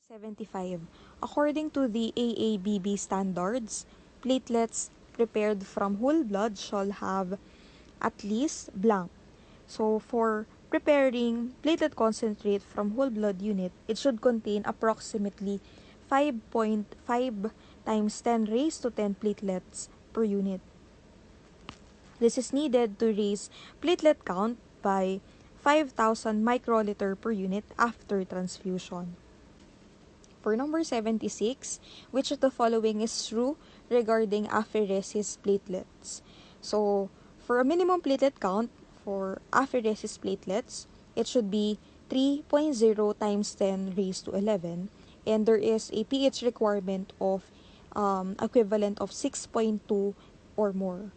75. According to the AABB standards, platelets prepared from whole blood shall have at least blank. So for preparing platelet concentrate from whole blood unit, it should contain approximately 5.5 times 10 raised to 10 platelets per unit. This is needed to raise platelet count by 5,000 microliter per unit after transfusion. For number 76, which of the following is true regarding apheresis platelets? So, for a minimum platelet count for apheresis platelets, it should be 3.0 times 10 raised to 11, and there is a pH requirement of equivalent of 6.2 or more,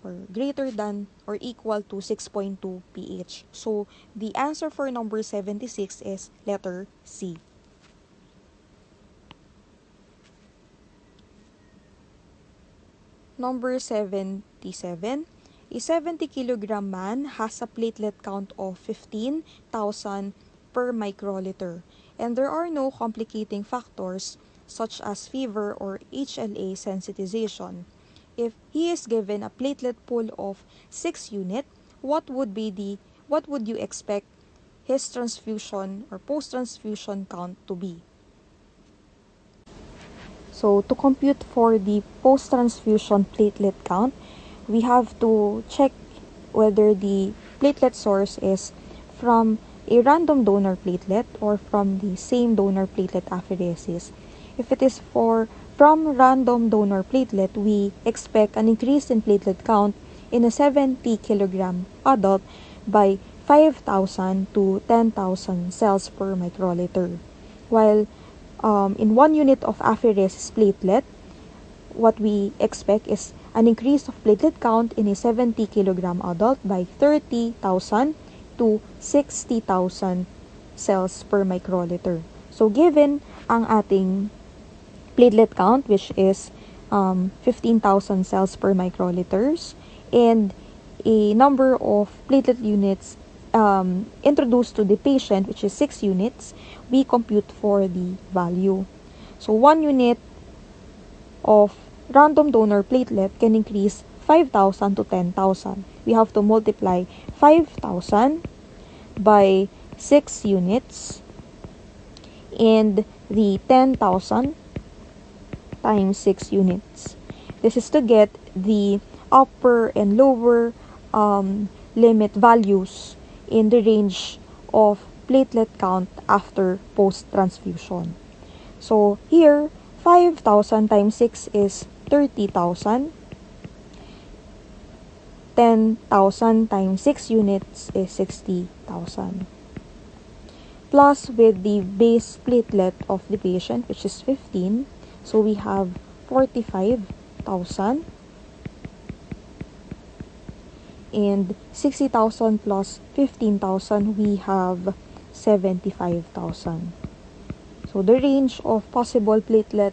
or greater than or equal to 6.2 pH. So, the answer for number 76 is letter C. Number 77, a 70-kilogram man has a platelet count of 15,000 per microliter, and there are no complicating factors such as fever or HLA sensitization. If he is given a platelet pool of 6 unit, what would you expect his transfusion or post-transfusion count to be? So, to compute for the post-transfusion platelet count, we have to check whether the platelet source is from a random donor platelet or from the same donor platelet apheresis. If it is from random donor platelet, we expect an increase in platelet count in a 70 kilogram adult by 5,000 to 10,000 cells per microliter. While in 1 unit of apheresis platelet, what we expect is an increase of platelet count in a 70 kilogram adult by 30,000 to 60,000 cells per microliter. So, given ang ating platelet count, which is 15,000 cells per microliters, and a number of platelet units introduced to the patient, which is 6 units, we compute for the value. So, 1 unit of random donor platelet can increase 5,000 to 10,000. We have to multiply 5,000 by 6 units and the 10,000 times 6 units. This is to get the upper and lower limit values in the range of platelet count after post-transfusion. So, here, 5,000 times 6 is 30,000. 10,000 times 6 units is 60,000. Plus with the base platelet of the patient, which is 15, so we have 45,000. And 60,000 plus 15,000, we have 75,000. So the range of possible platelet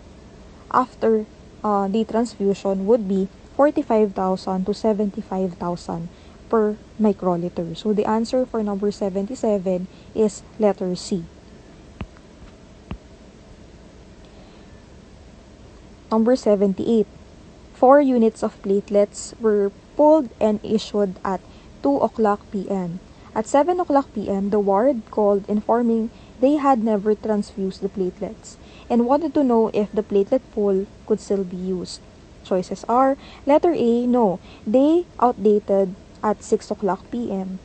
after the transfusion would be 45,000 to 75,000 per microliter. So the answer for number 77 is letter C. Number 78. 4 units of platelets were pulled and issued at 2 o'clock p.m. At 7 o'clock p.m., the ward called informing they had never transfused the platelets and wanted to know if the platelet pool could still be used. Choices are letter A, no, they outdated at 6 o'clock p.m.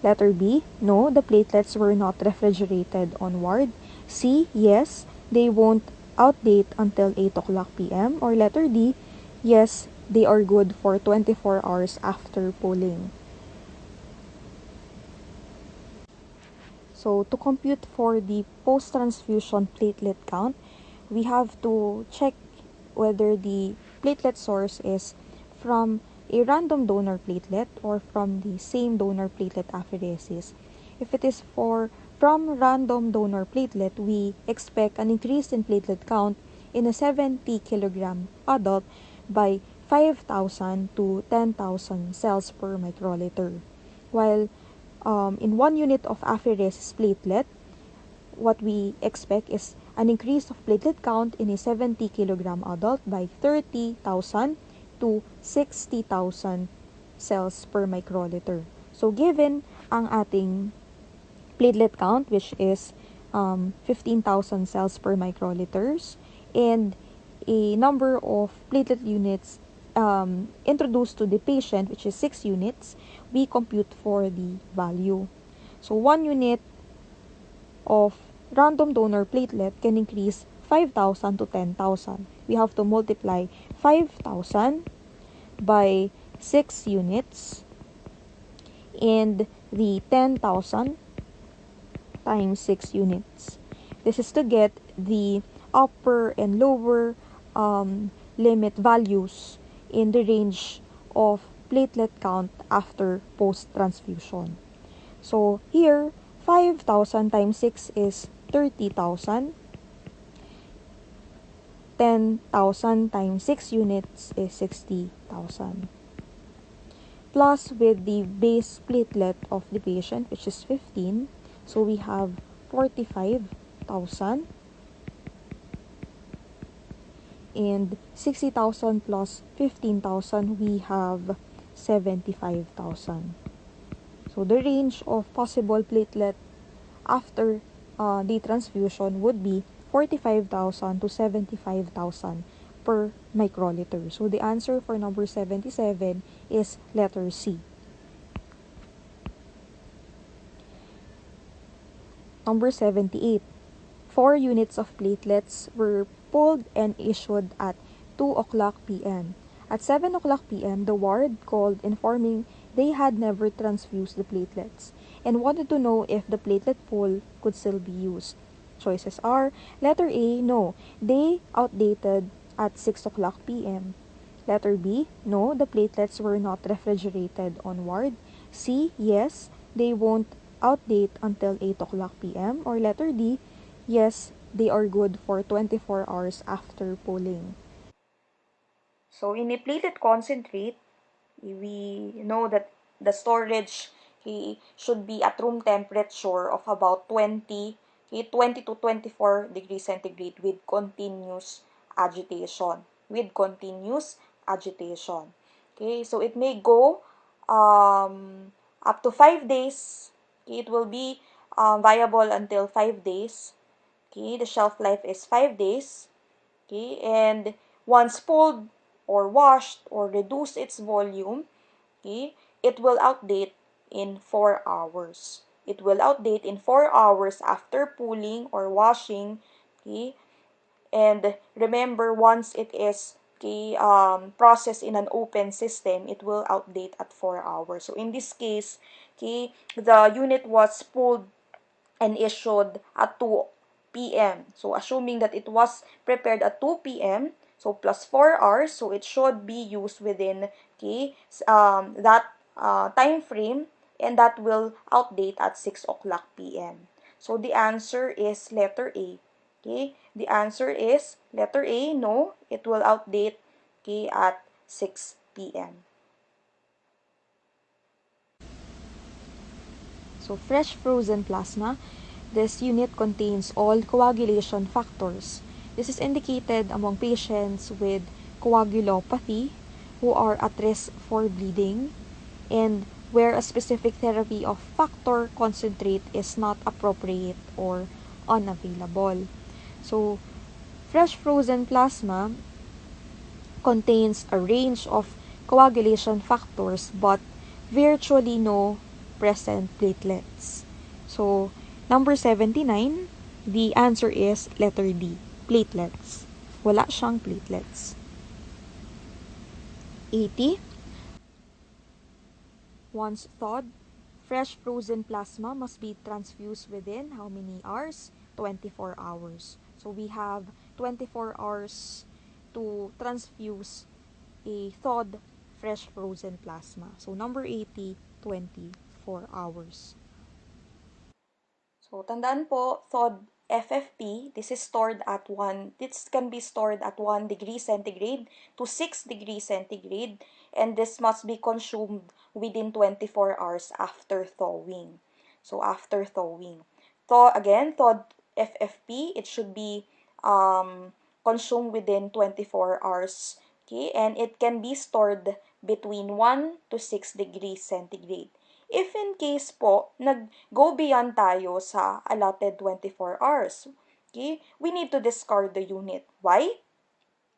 Letter B, no, the platelets were not refrigerated on ward. C, yes, they won't outdate until 8 o'clock p.m. Or letter D, yes, they are good for 24 hours after pulling. So, to compute for the post-transfusion platelet count, we have to check whether the platelet source is from a random donor platelet or from the same donor platelet apheresis. If it is from random donor platelet, we expect an increase in platelet count in a 70 kilogram adult by 5,000 to 10,000 cells per microliter. While in 1 unit of apheresis platelet, what we expect is an increase of platelet count in a 70 kilogram adult by 30,000 to 60,000 cells per microliter. So, given ang ating platelet count, which is 15,000 cells per microliters, and a number of platelet units introduced to the patient, which is 6 units, we compute for the value. So 1 unit of random donor platelet can increase 5,000 to 10,000. We have to multiply 5,000 by 6 units and the 10,000 times 6 units. This is to get the upper and lower limit values in the range of platelet count after post-transfusion. So here, 5,000 times 6 is 30,000. 10,000 times 6 units is 60,000. Plus with the base platelet of the patient, which is 15, so we have 45,000. And 60,000 plus 15,000, we have 75,000. So the range of possible platelet after the transfusion would be 45,000 to 75,000 per microliter. So the answer for number 77 is letter C. Number 78. 4 units of platelets were pulled and issued at 2 o'clock p.m. At 7 o'clock p.m., the ward called informing they had never transfused the platelets and wanted to know if the platelet pool could still be used. Choices are letter A, no, they outdated at 6 o'clock p.m. Letter B, no, the platelets were not refrigerated on ward. C, yes, they won't outdate until 8 o'clock p.m. Or letter D, yes, they are good for 24 hours after pulling. So in a platelet concentrate, we know that the storage should be at room temperature of about 20 to 24 degrees centigrade with continuous agitation. With continuous agitation. Okay, so it may go up to 5 days. Okay, it will be viable until 5 days. Okay, the shelf life is 5 days. Okay, and once pulled or washed or reduce its volume, okay, it will outdate in 4 hours. It will outdate in 4 hours after pulling or washing. Okay, and remember, once it is processed in an open system, it will outdate at 4 hours. So in this case, okay, the unit was pulled and issued at 2 p.m. So assuming that it was prepared at 2 p.m., so plus 4 hours, so it should be used within that time frame, and that will outdate at 6 o'clock p.m. So the answer is letter A. Okay, the answer is letter A, no, it will outdate at 6 p.m. So fresh frozen plasma, this unit contains all coagulation factors. This is indicated among patients with coagulopathy who are at risk for bleeding and where a specific therapy of factor concentrate is not appropriate or unavailable. So, fresh frozen plasma contains a range of coagulation factors but virtually no present platelets. So, number 79, the answer is letter D, platelets. Wala siyang platelets. 80. Once thawed, fresh frozen plasma must be transfused within how many hours? 24 hours. So we have 24 hours to transfuse a thawed fresh frozen plasma. So number 80, 24 hours. So tandaan po, thawed FFP, this can be stored at 1 degree centigrade to 6 degrees centigrade, and this must be consumed within 24 hours after thawing. So after thawing. Thawed FFP, it should be consumed within 24 hours. Okay, and it can be stored between 1 to 6 degrees centigrade. If in case po, nag-go beyond tayo sa allotted 24 hours, okay, we need to discard the unit. Why?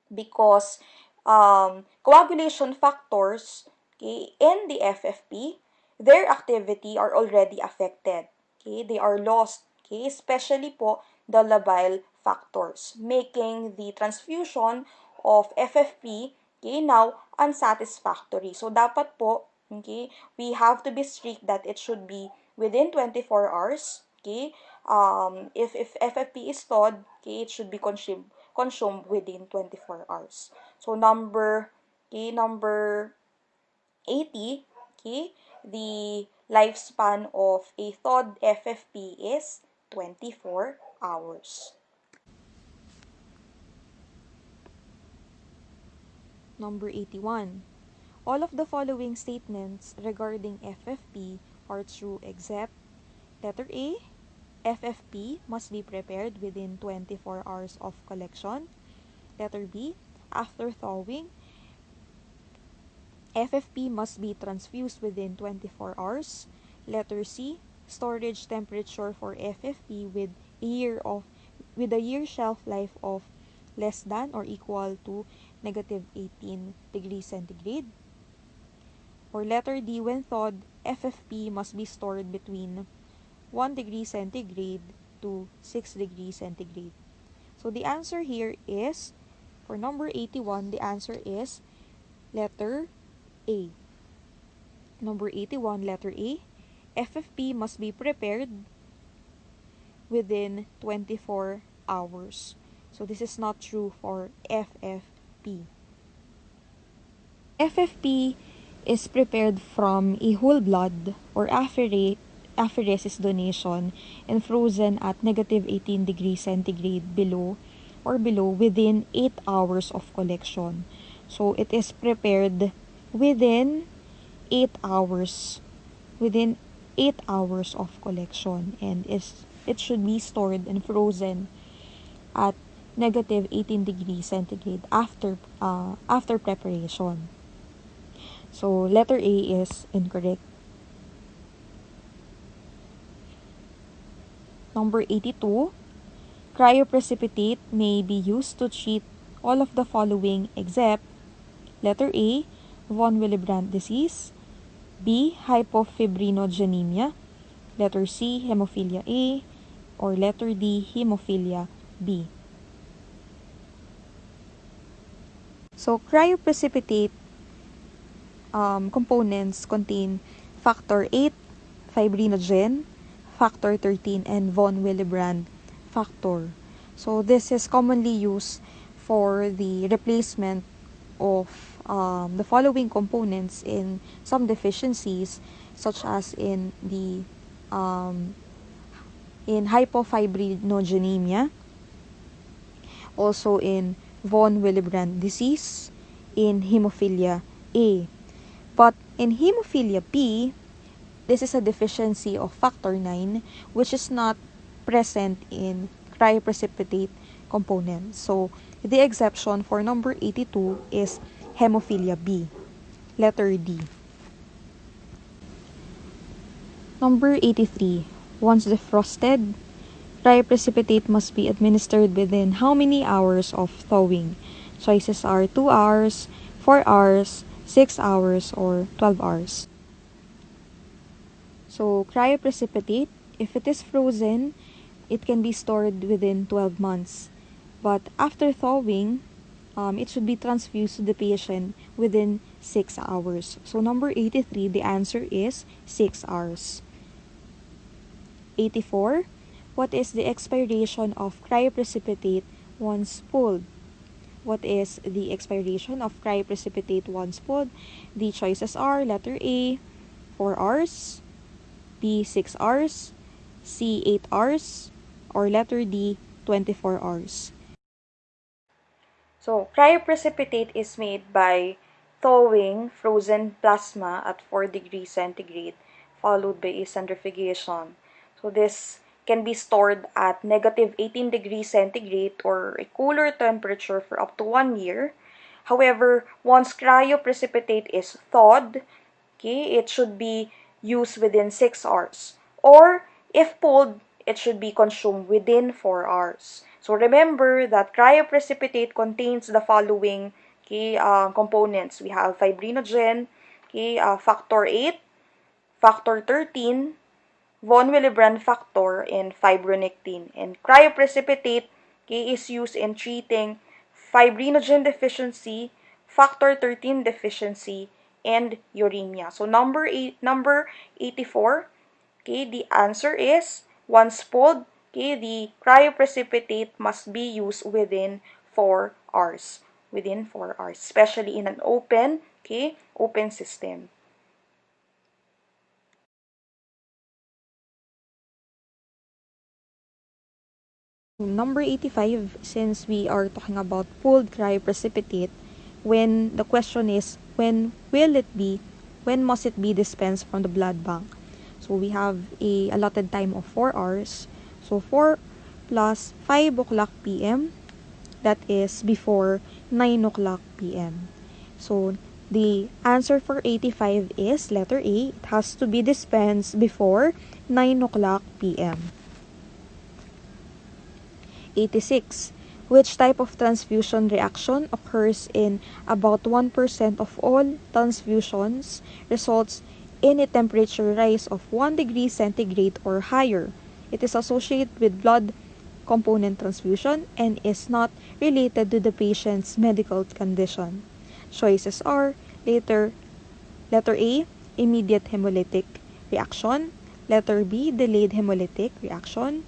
Because coagulation factors, okay, in the FFP, their activity are already affected. Okay, they are lost. Okay, especially po the labile factors, making the transfusion of FFP, okay, now unsatisfactory. So dapat po, okay, we have to be strict that it should be within 24 hours. Okay, if FFP is thawed, okay, it should be consumed within 24 hours. So number 80, okay, the lifespan of a thawed FFP is 24 hours. Number 81. All of the following statements regarding FFP are true except letter A, FFP must be prepared within 24 hours of collection. Letter B, after thawing, FFP must be transfused within 24 hours. Letter C, storage temperature for FFP with a year shelf life of less than or equal to negative 18 degrees centigrade. Or letter D, when thawed, FFP must be stored between 1 degree centigrade to 6 degrees centigrade. So the answer here is, for number 81, the answer is letter A. Number 81, letter A, FFP must be prepared within 24 hours. So this is not true for FFP. FFP is prepared from a whole blood or apheresis donation and frozen at negative 18 degrees centigrade below within 8 hours of collection. So it is prepared within 8 hours within 8 hours of collection, and it should be stored and frozen at negative 18 degrees centigrade after preparation. So letter A is incorrect. Number 82, cryoprecipitate may be used to treat all of the following except letter A, von Willebrand disease, B, hypofibrinogenemia, letter C, hemophilia A, or letter D, hemophilia B. So cryoprecipitate components contain factor 8, fibrinogen, factor 13, and von Willebrand factor. So this is commonly used for the replacement of the following components in some deficiencies, such as in the in hypofibrinogenemia, also in von Willebrand disease, in hemophilia A. But in hemophilia B, this is a deficiency of factor 9, which is not present in cryoprecipitate components. So the exception for number 82 is hemophilia B, letter D. Number 83. Once defrosted, cryoprecipitate must be administered within how many hours of thawing? Choices are 2 hours, 4 hours, 6 hours, or 12 hours. So cryoprecipitate, if it is frozen, it can be stored within 12 months. But after thawing, it should be transfused to the patient within 6 hours. So number 83, the answer is 6 hours. 84. What is the expiration of cryoprecipitate once pulled? What is the expiration of cryoprecipitate once pulled? The choices are letter A, 4 hours, B, 6 hours, C, 8 hours, or letter D, 24 hours. So, cryoprecipitate is made by thawing frozen plasma at 4 degrees centigrade followed by a centrifugation. So, this can be stored at negative 18 degrees centigrade or a cooler temperature for up to 1 year. However, once cryoprecipitate is thawed, okay, it should be used within 6 hours. Or, if pulled, it should be consumed within 4 hours. So remember that cryoprecipitate contains the following, okay, components. We have fibrinogen, okay, factor 8, factor 13, von Willebrand factor, and fibronectin. And cryoprecipitate, okay, is used in treating fibrinogen deficiency, factor 13 deficiency, and uremia. So number 84, okay, the answer is once pulled, okay, the cryoprecipitate must be used within 4 hours. Within 4 hours, especially in an open system. Number 85, since we are talking about pooled cryoprecipitate, when the question is, when must it be dispensed from the blood bank? So we have a allotted time of 4 hours. So 4 plus 5 o'clock p.m., that is before 9 o'clock p.m. So the answer for 85 is letter A. It has to be dispensed before 9 o'clock p.m. 86. Which type of transfusion reaction occurs in about 1% of all transfusions results in a temperature rise of 1 degree centigrade or higher. It is associated with blood component transfusion and is not related to the patient's medical condition. Choices are letter A, immediate hemolytic reaction, letter B, delayed hemolytic reaction,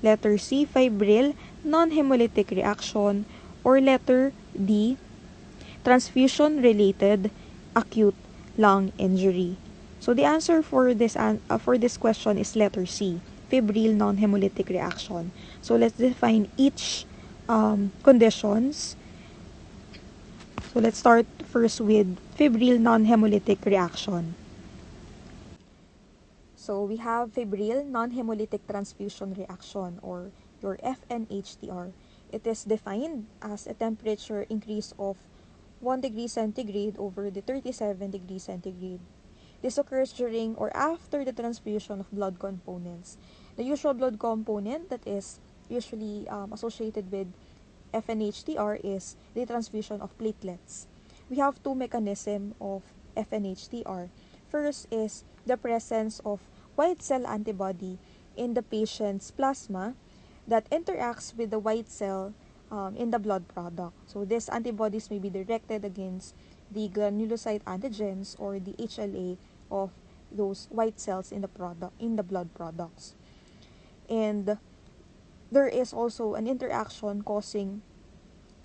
letter C, febrile non-hemolytic reaction, or letter D, transfusion-related acute lung injury. So the answer for this question is letter C, febrile non-hemolytic reaction. So let's define each conditions. So let's start first with febrile non-hemolytic reaction. So we have febrile non-hemolytic transfusion reaction, or your FNHTR. It is defined as a temperature increase of 1 degree centigrade over the 37 degrees centigrade. This occurs during or after the transfusion of blood components. The usual blood component that is usually associated with FNHTR is the transfusion of platelets. We have two mechanisms of FNHTR. First is the presence of white cell antibody in the patient's plasma that interacts with the white cell in the blood product. So these antibodies may be directed against the granulocyte antigens or the HLA of those white cells in the blood products. And there is also an interaction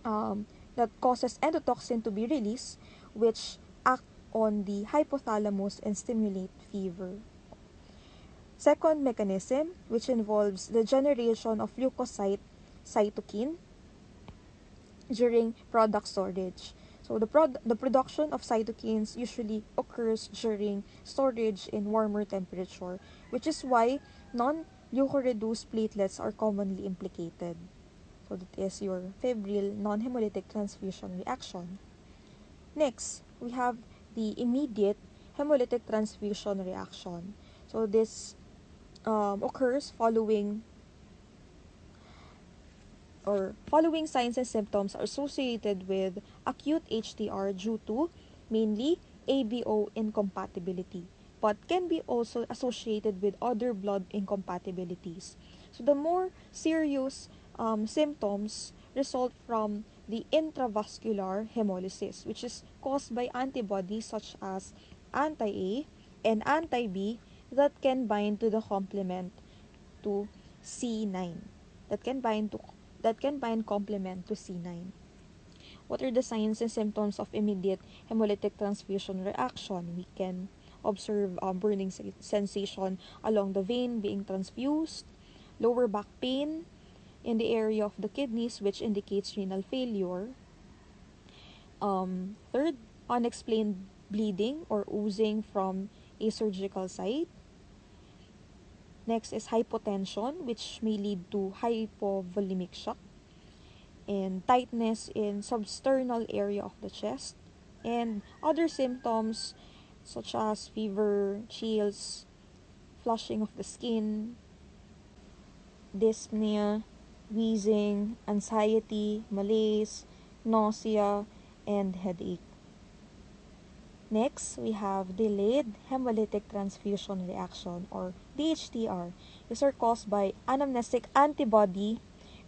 that causes endotoxin to be released, which act on the hypothalamus and stimulate fever. Second mechanism, which involves the generation of leukocyte cytokine during product storage. So the production of cytokines usually occurs during storage in warmer temperature, which is why non-leukoreduced platelets are commonly implicated. So that is your febrile non-hemolytic transfusion reaction. Next, we have the immediate hemolytic transfusion reaction. So this occurs following signs and symptoms are associated with acute HTR due to mainly ABO incompatibility, but can be also associated with other blood incompatibilities. So the more serious symptoms result from the intravascular hemolysis, which is caused by antibodies such as anti-A and anti-B that can bind to the complement to C9 that can bind to that can bind complement to C9. What are the signs and symptoms of immediate hemolytic transfusion reaction? We can observe burning sensation along the vein being transfused, lower back pain in the area of the kidneys, which indicates renal failure. Third, unexplained bleeding or oozing from a surgical site. Next is hypotension, which may lead to hypovolemic shock, and tightness in substernal area of the chest, and other symptoms such as fever, chills, flushing of the skin, dyspnea, wheezing, anxiety, malaise, nausea, and headache. Next, we have delayed hemolytic transfusion reaction, or DHTR. These are caused by anamnestic antibody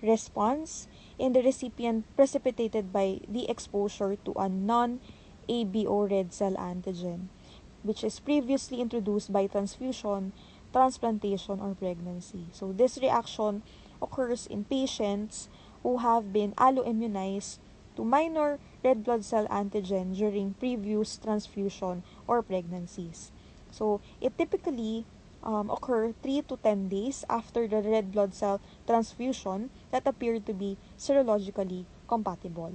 response in the recipient precipitated by the exposure to a non-ABO red cell antigen, which is previously introduced by transfusion, transplantation, or pregnancy. So this reaction occurs in patients who have been alloimmunized to minor red blood cell antigen during previous transfusion or pregnancies. So it typically occur 3 to 10 days after the red blood cell transfusion that appear to be serologically compatible.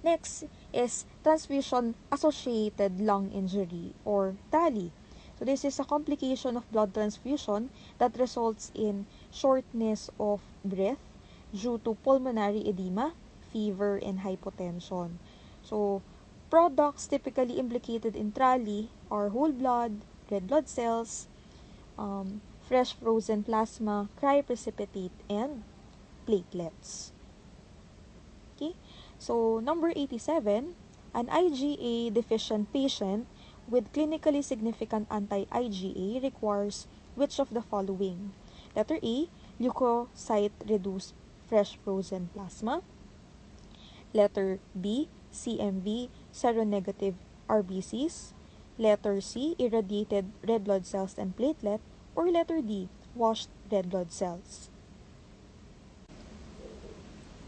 Next is transfusion-associated lung injury, or TALI. So this is a complication of blood transfusion that results in shortness of breath due to pulmonary edema, fever, and hypotension. So products typically implicated in TALI are whole blood, red blood cells, fresh frozen plasma, cryoprecipitate, and platelets. Okay? So, number 87, an IgA deficient patient with clinically significant anti-IgA requires which of the following? Letter A, leukocyte-reduced fresh frozen plasma. Letter B, CMV, seronegative RBCs. Letter C, irradiated red blood cells and platelet. Or letter D, washed red blood cells.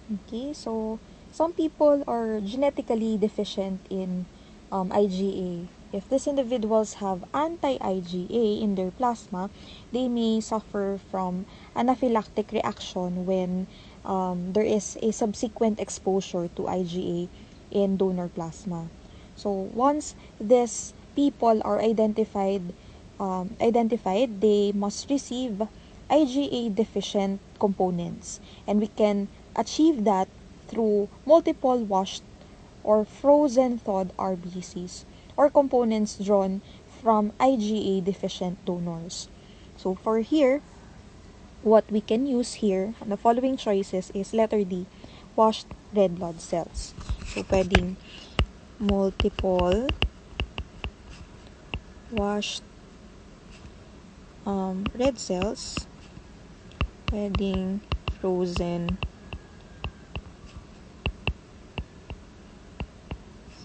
Okay, so some people are genetically deficient in IgA. If these individuals have anti-IgA in their plasma, they may suffer from anaphylactic reaction when there is a subsequent exposure to IgA in donor plasma. So once these people are identified, they must receive IgA deficient components, and we can achieve that through multiple washed or frozen thawed RBCs or components drawn from IgA deficient donors. So for here, what we can use here, the following choices is letter D, washed red blood cells. So pwedeng multiple washed red cells, pwedeng frozen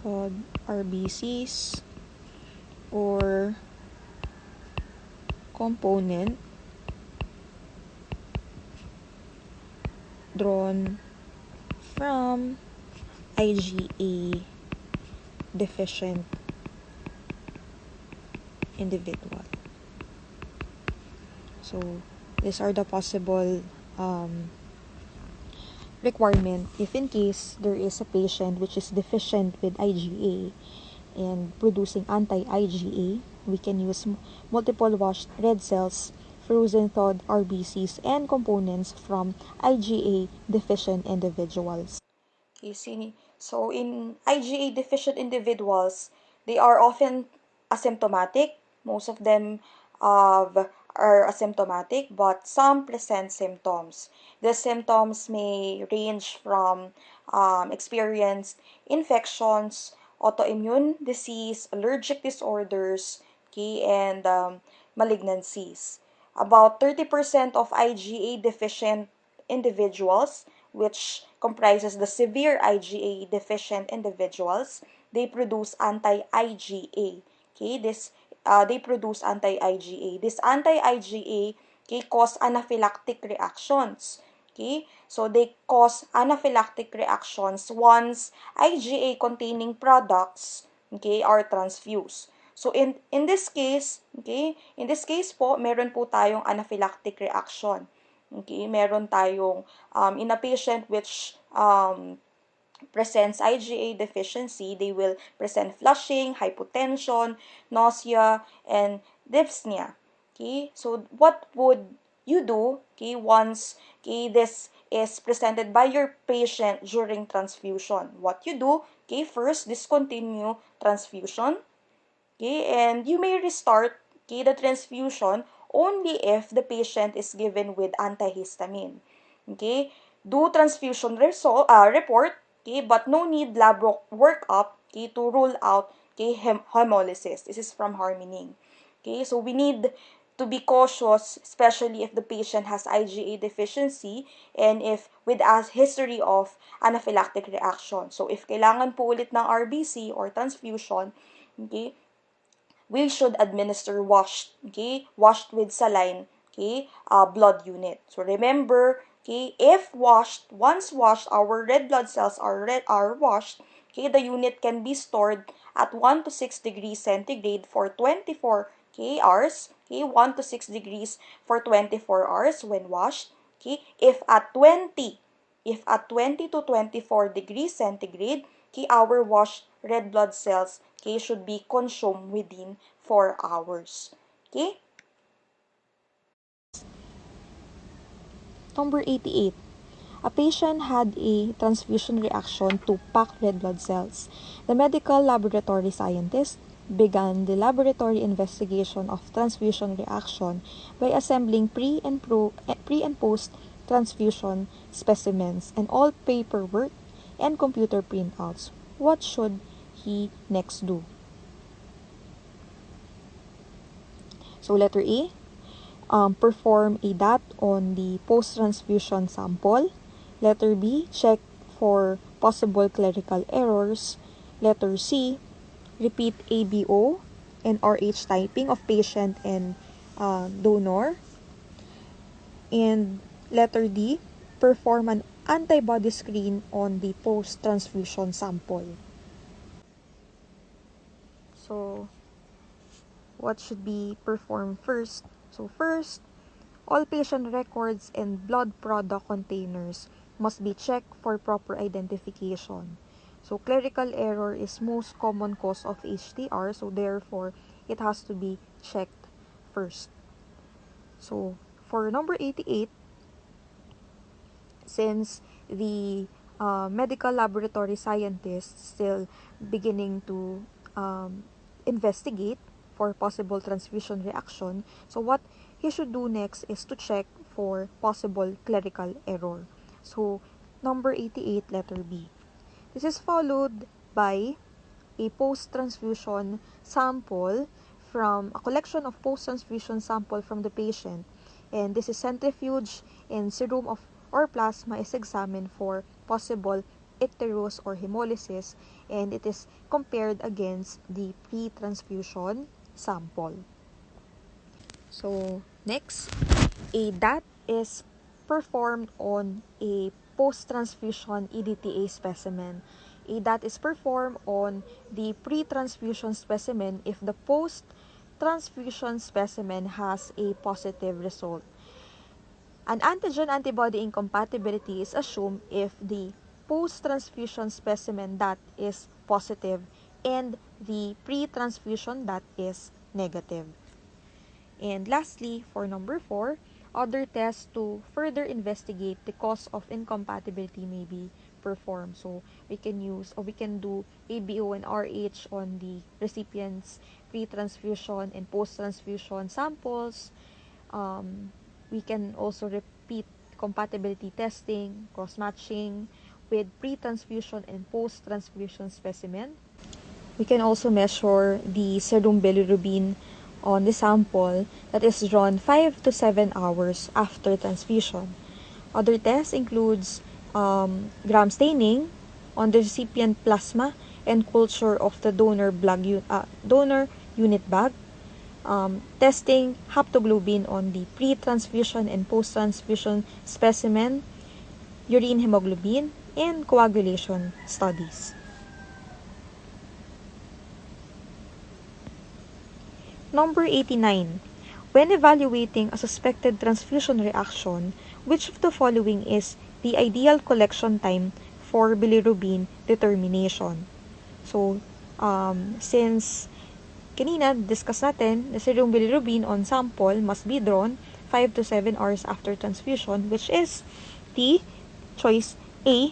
thawed RBCs, or component drawn from IgA deficient individual. So these are the possible requirement if in case there is a patient which is deficient with IgA and producing anti-IgA. We can use multiple washed red cells, frozen thawed RBCs, and components from IgA deficient individuals. You see, so in IgA deficient individuals, they are often asymptomatic. Most of them are asymptomatic, but some present symptoms. The symptoms may range from experienced infections, autoimmune disease, allergic disorders, okay, and malignancies. About 30% of IgA deficient individuals, which comprises the severe IgA deficient individuals, they produce anti-IgA. Okay, they produce anti-IgA. This anti-IgA, okay, cause anaphylactic reactions. Okay, so they cause anaphylactic reactions once IgA containing products, okay, are transfused. So in this case, okay, in this case po, meron po tayong anaphylactic reaction. Okay, meron tayong in a patient which presents IgA deficiency, they will present flushing, hypotension, nausea, and dyspnea. Okay, so what would you do, okay, once, okay, this is presented by your patient during transfusion? What you do, okay, first discontinue transfusion, okay, and you may restart, okay, the transfusion only if the patient is given with antihistamine. Okay, do transfusion report, okay, but no need lab workup, okay, to rule out, okay, hemolysis. This is from Harmening. Okay, so we need to be cautious, especially if the patient has IgA deficiency and if with a history of anaphylactic reaction. So if kailangan po ulit ng RBC or transfusion, okay, we should administer washed, okay, washed with saline, okay, blood unit. So remember, okay, if washed, once washed, our red blood cells are washed, okay, the unit can be stored at 1 to 6 degrees centigrade for 24, okay, hours, okay, 1 to 6 degrees for 24 hours when washed, okay, if at 20 to 24 degrees centigrade, okay, our washed red blood cells, okay, should be consumed within 4 hours. Okay? Number 88. A patient had a transfusion reaction to packed red blood cells. The medical laboratory scientist began the laboratory investigation of transfusion reaction by assembling pre and post transfusion specimens and all paperwork and computer printouts. What should he next do? So letter A, perform a DAT on the post-transfusion sample. Letter B, check for possible clerical errors. Letter C, repeat ABO and RH typing of patient and donor. And letter D, perform an antibody screen on the post-transfusion sample. So, what should be performed first? So first, all patient records and blood product containers must be checked for proper identification. So clerical error is most common cause of HTR, so therefore it has to be checked first. So for number 88, since the medical laboratory scientists still beginning to investigate for possible transfusion reaction, so what he should do next is to check for possible clerical error. So number 88, letter B. This is followed by a post-transfusion sample from a collection of post-transfusion sample from the patient, and this is centrifuge and serum of or plasma is examined for possible icterus or hemolysis, and it is compared against the pre-transfusion sample. So next, a DAT is performed on a post-transfusion EDTA specimen. A DAT is performed on the pre-transfusion specimen if the post-transfusion specimen has a positive result. An antigen-antibody incompatibility is assumed if the post-transfusion specimen DAT is positive and the pre-transfusion DAT is negative. And lastly, for number 4, other tests to further investigate the cause of incompatibility may be performed. So we can use or we can do ABO and RH on the recipient's pre-transfusion and post-transfusion samples. We can also repeat compatibility testing, cross-matching with pre-transfusion and post-transfusion specimen. We can also measure the serum bilirubin on the sample that is drawn 5 to 7 hours after transfusion. Other tests includes gram staining on the recipient plasma and culture of the donor unit bag. Testing haptoglobin on the pre-transfusion and post-transfusion specimen, urine hemoglobin, and coagulation studies. Number 89. When evaluating a suspected transfusion reaction, which of the following is the ideal collection time for bilirubin determination? So, since kanina, discuss natin, the serum bilirubin on sample must be drawn 5 to 7 hours after transfusion, which is the choice A,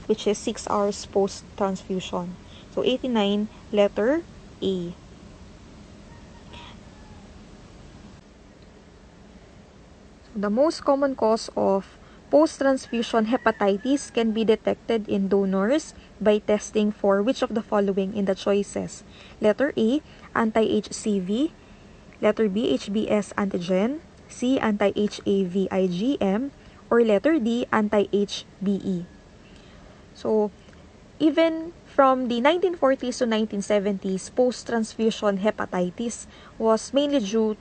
which is 6 hours post-transfusion. So, 89, letter A. The most common cause of post-transfusion hepatitis can be detected in donors by testing for which of the following in the choices? Letter A, anti-HCV. Letter B, HBs antigen. C, anti-HAV IgM. Or letter D, anti-HBe. So, even from the 1940s to 1970s, post-transfusion hepatitis was mainly due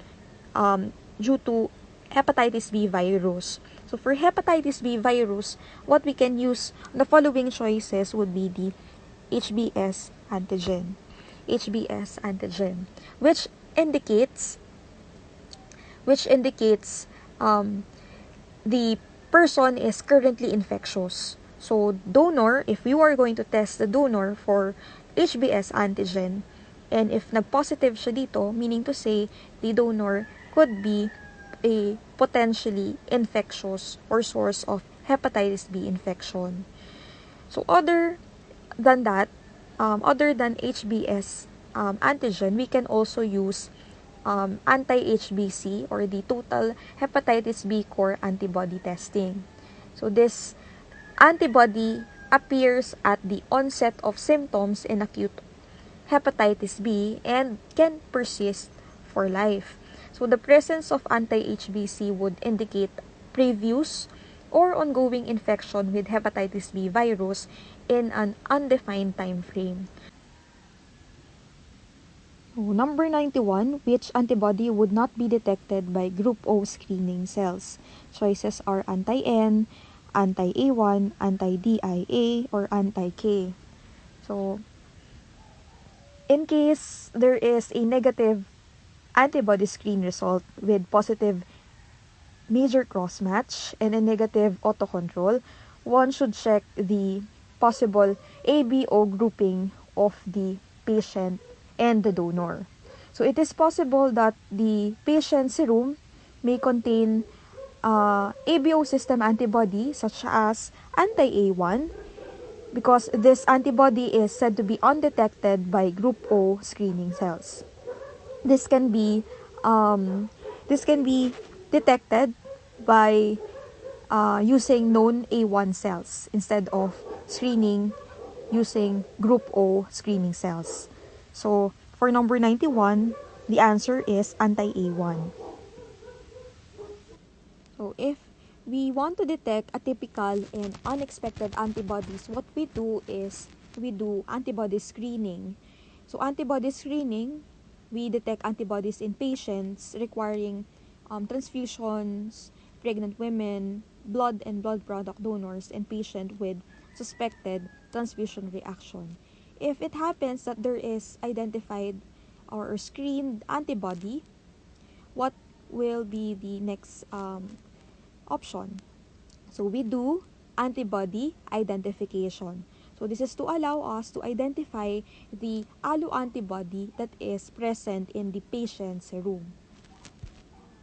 to hepatitis B virus. So for hepatitis B virus, what we can use, the following choices would be the HBs antigen. HBs antigen, which indicates the person is currently infectious. So donor, if you are going to test the donor for HBs antigen, and if nag-positive siya dito, meaning to say, the donor could be a potentially infectious or source of hepatitis B infection. So other than that, other than HBs antigen, we can also use anti-HBC or the total hepatitis B core antibody testing. So this antibody appears at the onset of symptoms in acute hepatitis B and can persist for life. So the presence of anti-HBC would indicate previous or ongoing infection with hepatitis B virus in an undefined time frame. Number 91, which antibody would not be detected by group O screening cells? Choices are anti-N, anti-A1, anti-DIA, or anti-K. So, in case there is a negative antibody screen result with positive major cross-match and a negative autocontrol, one should check the possible ABO grouping of the patient and the donor. So it is possible that the patient's serum may contain ABO system antibody such as anti-A1 because this antibody is said to be undetected by group O screening cells. This can be detected by using known A1 cells instead of screening using group O screening cells. So for number 91, the answer is anti-A1. So if we want to detect atypical and unexpected antibodies, what we do is we do antibody screening. So antibody screening, we detect antibodies in patients requiring transfusions, pregnant women, blood and blood product donors, and patient with suspected transfusion reaction. If it happens that there is identified or screened antibody, what will be the next option? So we do antibody identification. So this is to allow us to identify the alloantibody that is present in the patient's serum.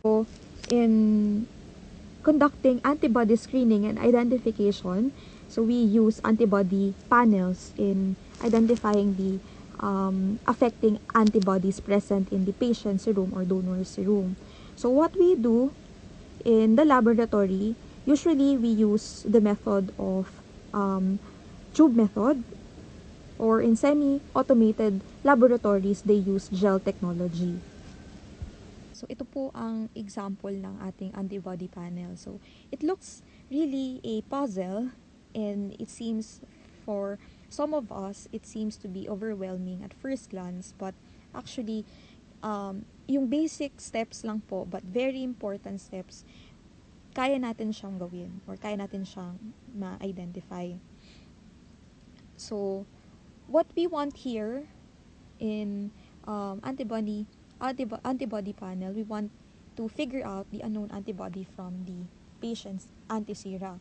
So in conducting antibody screening and identification, so we use antibody panels in identifying the affecting antibodies present in the patient's serum or donor's serum. So what we do in the laboratory, usually we use the method of tube method, or in semi-automated laboratories, they use gel technology. So ito po ang example ng ating antibody panel. So it looks really a puzzle, and it seems for some of us, it seems to be overwhelming at first glance, but actually yung basic steps lang po, but very important steps, kaya natin siyang gawin or kaya natin siyang ma-identify. So what we want here in antibody panel, we want to figure out the unknown antibody from the patient's antisera.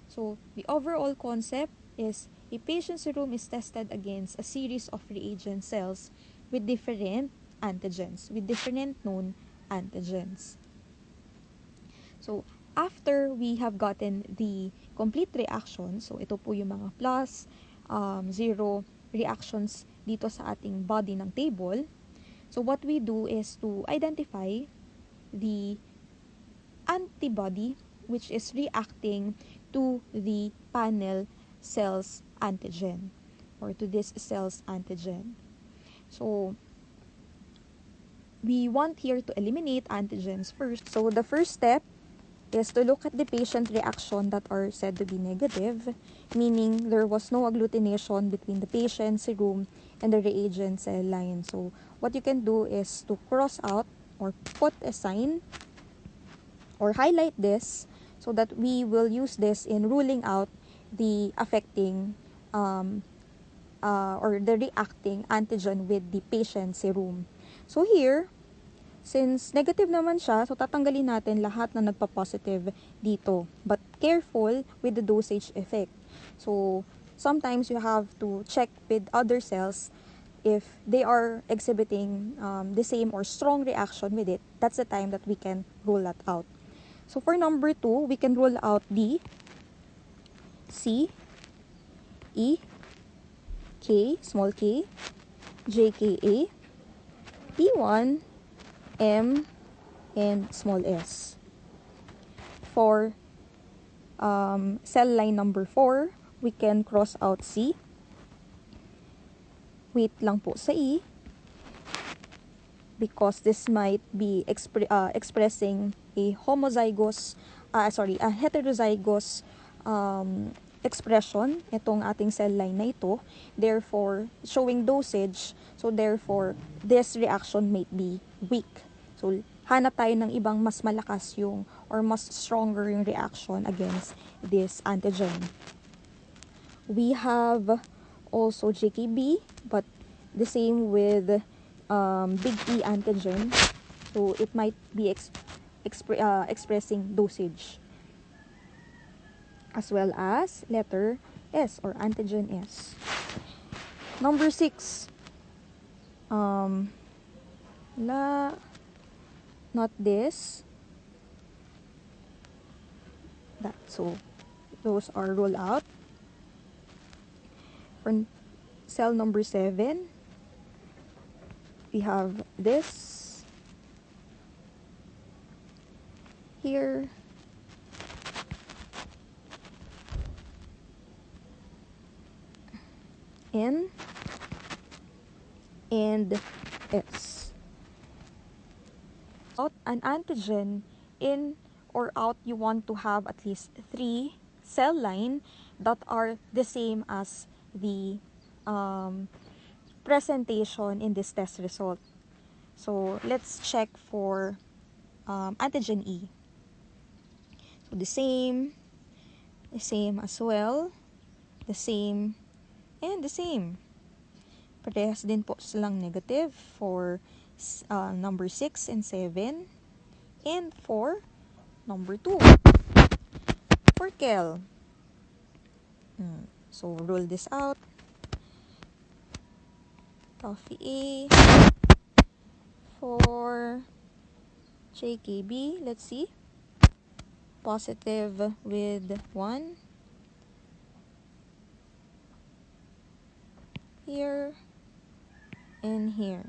So the overall concept is a patient's serum is tested against a series of reagent cells with different antigens, with different known antigens. So, after we have gotten the complete reaction, so ito po yung mga plus, zero reactions dito sa ating body ng table. So, what we do is to identify the antibody which is reacting to the panel cell's antigen or to this cell's antigen. So, we want here to eliminate antigens first. So, the first step is to look at the patient reaction that are said to be negative, meaning there was no agglutination between the patient serum and the reagent cell line. So, what you can do is to cross out or put a sign or highlight this so that we will use this in ruling out the affecting or the reacting antigen with the patient serum. So, here, since negative naman siya, so tatanggalin natin lahat na nagpa-positive dito. But careful with the dosage effect. So, sometimes you have to check with other cells if they are exhibiting the same or strong reaction with it. That's the time that we can rule that out. So, for number 2, we can rule out D, C, E, K, small k, JKA, P1, M, and small s. For cell line number 4, we can cross out C. Wait lang po sa E because this might be expressing a heterozygous expression itong ating cell line na ito, therefore showing dosage, so therefore this reaction might be weak. So hanap tayo ng ibang mas malakas yung or mas stronger yung reaction against this antigen. We have also JKB, but the same with big E antigen, so it might be expressing dosage, as well as letter S or antigen S. Number 6, not this, that. So those are ruled out. For cell number 7, we have this here, N, and S. Out an antigen in or out, you want to have at least 3 cell line that are the same as the presentation in this test result. So let's check for antigen E. So the same as well, the same, and the same. Parehas din po silang negative for number 6 and 7, and for number 2. For Kel, so rule this out. Coffee A. For JKB, let's see. Positive with 1. Here and here.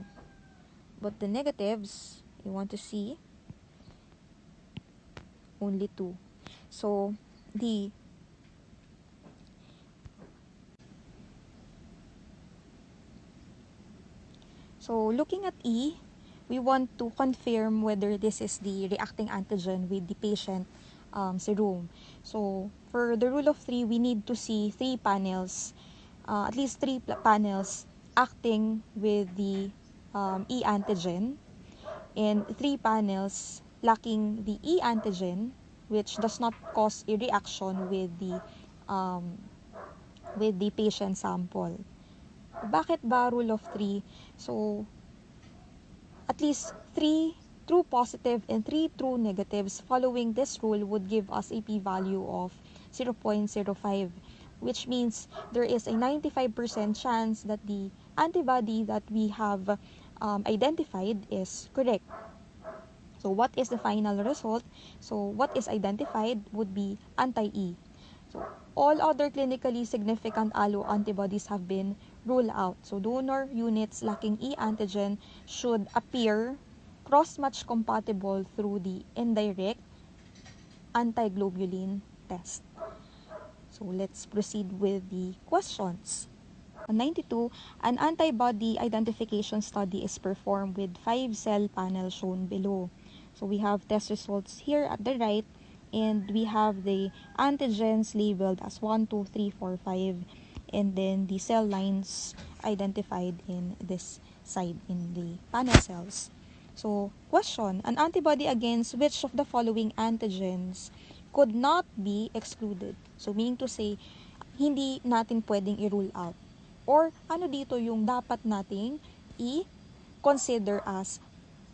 But the negatives, you want to see only 2. So, So, looking at E, we want to confirm whether this is the reacting antigen with the patient serum. So, for the rule of 3, we need to see 3 panels, at least 3 panels acting with the E antigen, and 3 panels lacking the E antigen, which does not cause a reaction with the patient sample. Bakit ba rule of 3? So, at least 3 true positive and 3 true negatives following this rule would give us a p-value of 0.05, which means there is a 95% chance that the antibody that we have identified is correct. So what is the final result? So what is identified would be anti-E. So all other clinically significant allo antibodies have been ruled out. So donor units lacking E antigen should appear cross-match compatible through the indirect antiglobulin test. So let's proceed with the questions. On 92, an antibody identification study is performed with 5-cell panel shown below. So we have test results here at the right, and we have the antigens labeled as 1, 2, 3, 4, 5, and then the cell lines identified in this side in the panel cells. So, question, an antibody against which of the following antigens could not be excluded? So, meaning to say, hindi natin pwedeng i-rule out. Or ano dito yung dapat nating i-consider as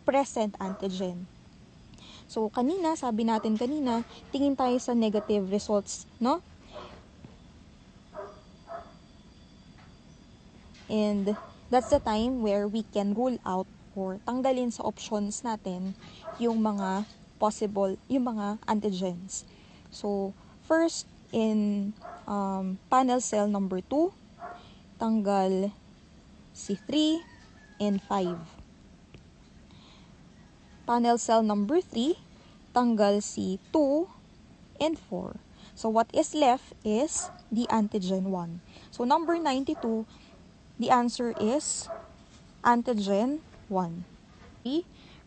present antigen. So, kanina, sabi natin kanina, tingin tayo sa negative results, no? And that's the time where we can rule out or tanggalin sa options natin yung mga possible, yung mga antigens. So, first, in panel cell number 2, tanggal si 3 and 5. Panel cell number 3, tanggal si 2 and 4. So, what is left is the antigen 1. So, number 92, the answer is antigen 1.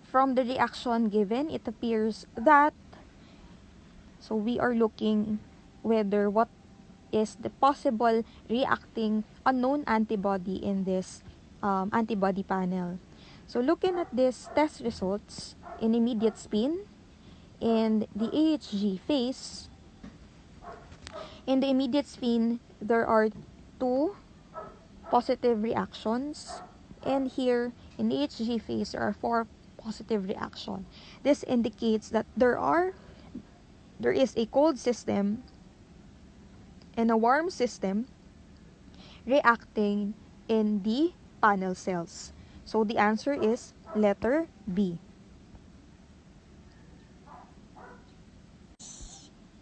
From the reaction given, it appears that, so we are looking whether what is the possible reacting unknown antibody in this antibody panel. So looking at these test results in immediate spin and the AHG phase, in the immediate spin, there are 2 positive reactions, and here in the HG phase, there are 4 positive reactions. This indicates that there is a cold system and a warm system reacting in the panel cells. So the answer is letter B.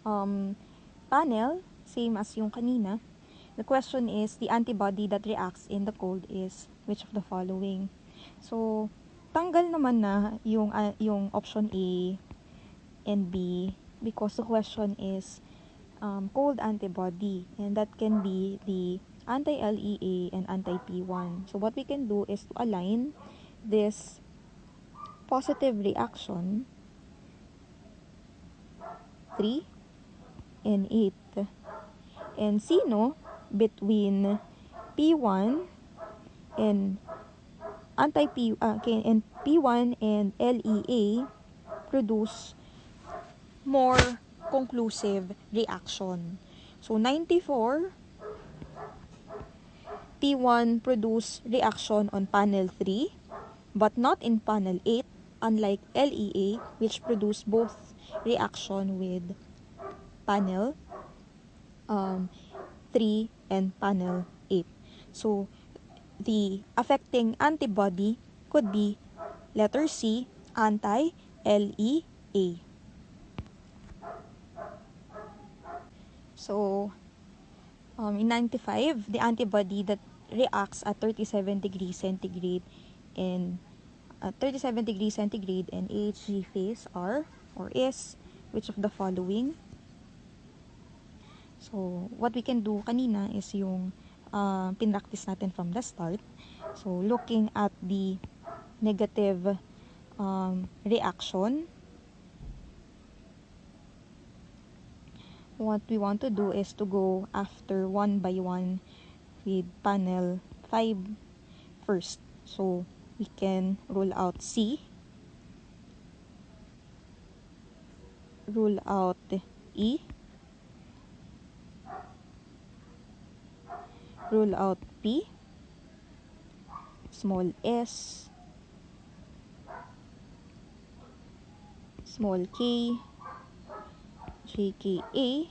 Panel, same as yung kanina. The question is, the antibody that reacts in the cold is which of the following? So, tanggal naman na yung option A and B because the question is cold antibody, and that can be the anti-LEA and anti-P1. So, what we can do is to align this positive reaction 3 and 8. And sino between P1 and and P1 and LEA produce more conclusive reaction. So 94, P1 produce reaction on panel 3 but not in panel 8, unlike LEA which produce both reaction with panel 3 and panel 8. So the affecting antibody could be letter C, anti-LEA. So, in 95, the antibody that reacts at 37 degrees centigrade and 37 degrees centigrade and AHG phase are or is which of the following? So, what we can do kanina is yung pinractice natin from the start. So, looking at the negative reaction, what we want to do is to go after one by one with panel 5 first. So, we can rule out C, rule out E, rule out P, small s, small k, JKA,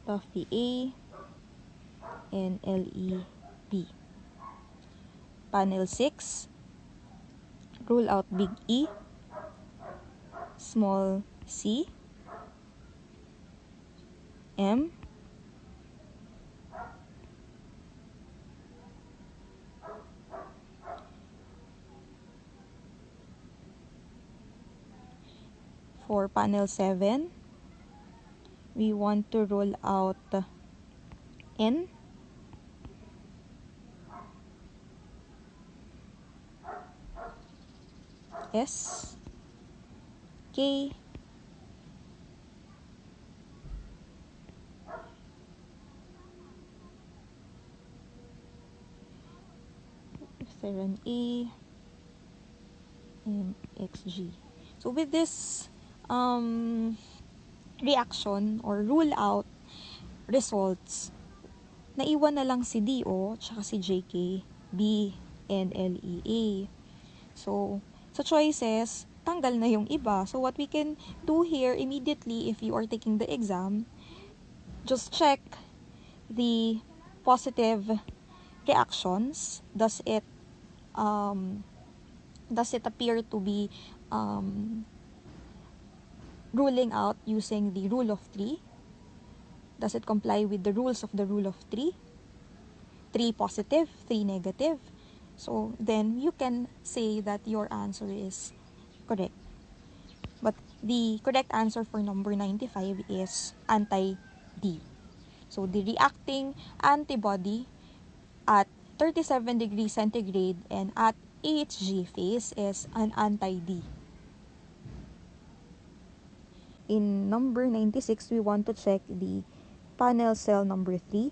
toffee A, and LEB. panel 6, rule out big E, small c, M, for panel 7, we want to rule out N, S, K, A, and XG. So with this reaction or rule out results, naiwan na lang si DO tsaka si JK, B, and LEA. So, sa choices, tanggal na yung iba. So, what we can do here immediately if you are taking the exam, just check the positive reactions. Does it appear to be ruling out using the rule of 3? Does it comply with the rules of the rule of 3? 3 positive, 3 negative. So then you can say that your answer is correct. But the correct answer for number 95 is anti-D. So the reacting antibody at 37 degrees centigrade and at HG phase is an anti-D. In number 96, we want to check the panel cell number 3.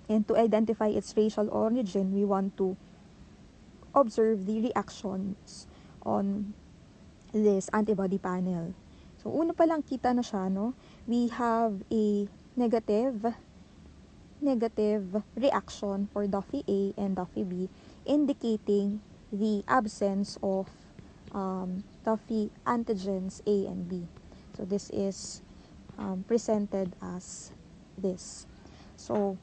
And to identify its racial origin, we want to observe the reactions on this antibody panel. So, una pa lang kita na siya, no? We have a negative reaction for Duffy A and Duffy B, indicating the absence of Duffy antigens A and B. So, this is presented as this. So,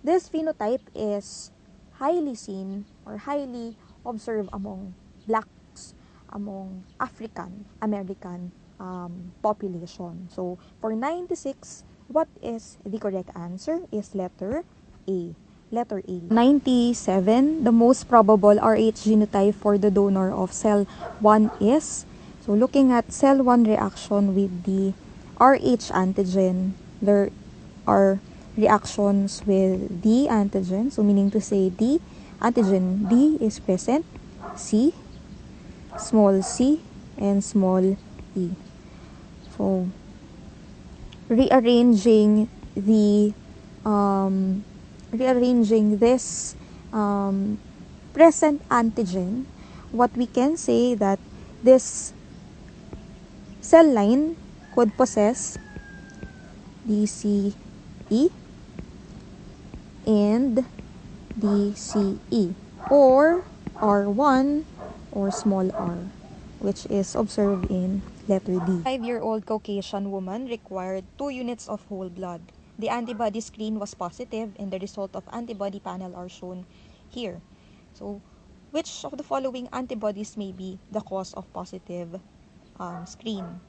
this phenotype is highly seen or highly observed among blacks, among African American population. So, for 96, what is the correct answer is letter A. Letter A. 97, the most probable RH genotype for the donor of cell 1 is, so looking at cell 1 reaction with the RH antigen, there are reactions with D antigen, so meaning to say D antigen D is present, C, small c, and small e. So, rearranging this present antigen, what we can say that this cell line could possess DCE and DCE or R1 or small r, which is observed in letter D. 5-year-old Caucasian woman required 2 units of whole blood. The antibody screen was positive and the result of antibody panel are shown here. So, which of the following antibodies may be the cause of positive screen?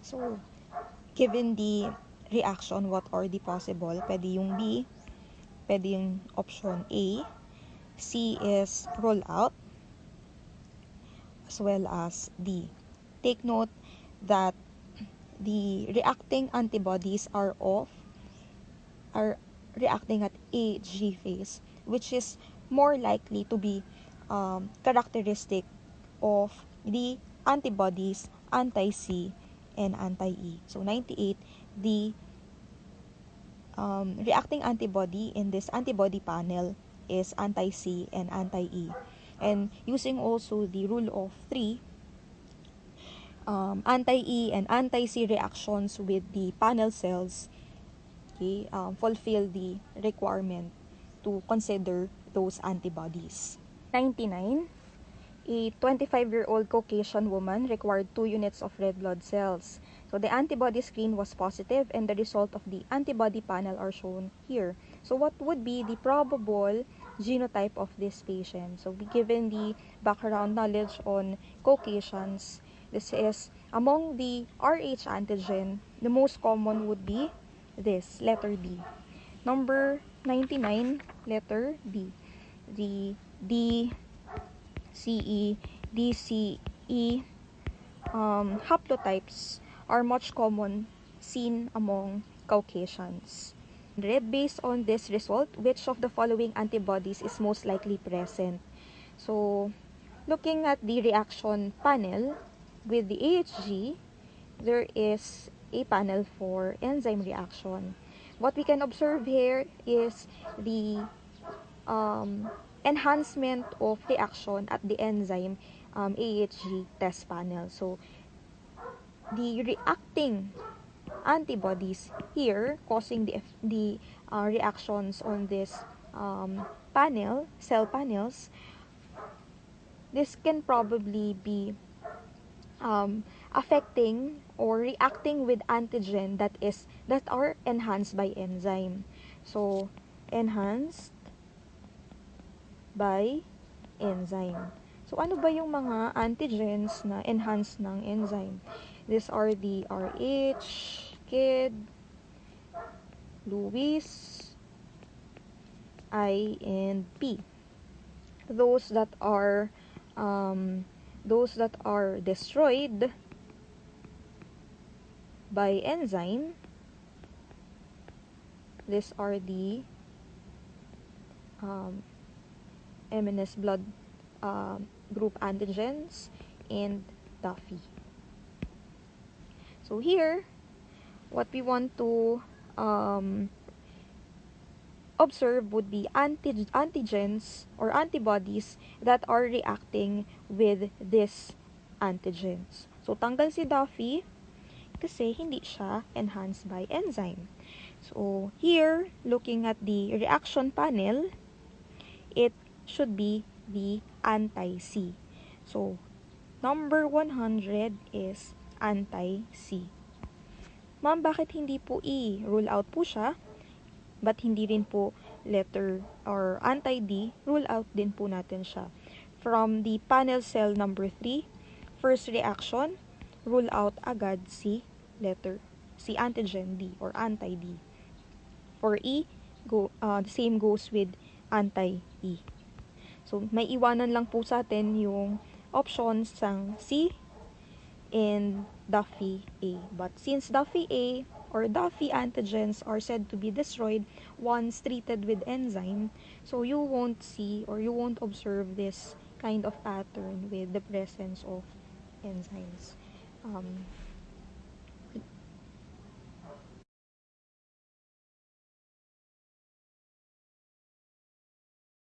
So, given the reaction, what are the possible? Pwede yung B, pwede yung option A, C is rule out, as well as D. Take note that the reacting antibodies are reacting at AG phase, which is more likely to be characteristic of the antibodies anti-C and anti-E. So 98, the reacting antibody in this antibody panel is anti-C and anti-E. And using also the rule of 3, anti-E and anti-C reactions with the panel cells, okay, fulfill the requirement to consider those antibodies. 99, a 25-year-old Caucasian woman required 2 units of red blood cells. So the antibody screen was positive and the result of the antibody panel are shown here. So what would be the probable genotype of this patient? So given the background knowledge on Caucasians, this is among the Rh antigen, the most common would be this, letter D. Number 99, letter D. The DCE, DCE haplotypes are much common seen among Caucasians. Based on this result, which of the following antibodies is most likely present? So, looking at the reaction panel with the AHG, there is a panel for enzyme reaction. What we can observe here is the enhancement of reaction at the enzyme AHG test panel. So, the reacting antibodies here causing the reactions on this cell panels, this can probably be affecting or reacting with antigen that are enhanced by enzyme. So, enhanced by enzyme. So, ano ba yung mga antigens na enhanced ng enzyme? These are the RH, KID, Lewis, I, and P. Those that are destroyed by enzyme, these are the MNS blood group antigens and Duffy. So here, what we want to observe would be antigens or antibodies that are reacting with these antigens. So, tanggal si Duffy kasi hindi siya enhanced by enzyme. So, here, looking at the reaction panel, it should be the anti-C. So, number 100 is anti-C. Ma'am, bakit hindi po E? Rule out po siya. But hindi rin po letter or anti-D, rule out din po natin siya. From the panel cell number 3, first reaction, rule out agad si antigen D or anti-D. For E, the same goes with anti-E. So, may iwanan lang po sa atin yung options ng C and Duffy A. But since Duffy A or Duffy antigens are said to be destroyed once treated with enzyme, so you won't see or you won't observe this kind of pattern with the presence of enzymes.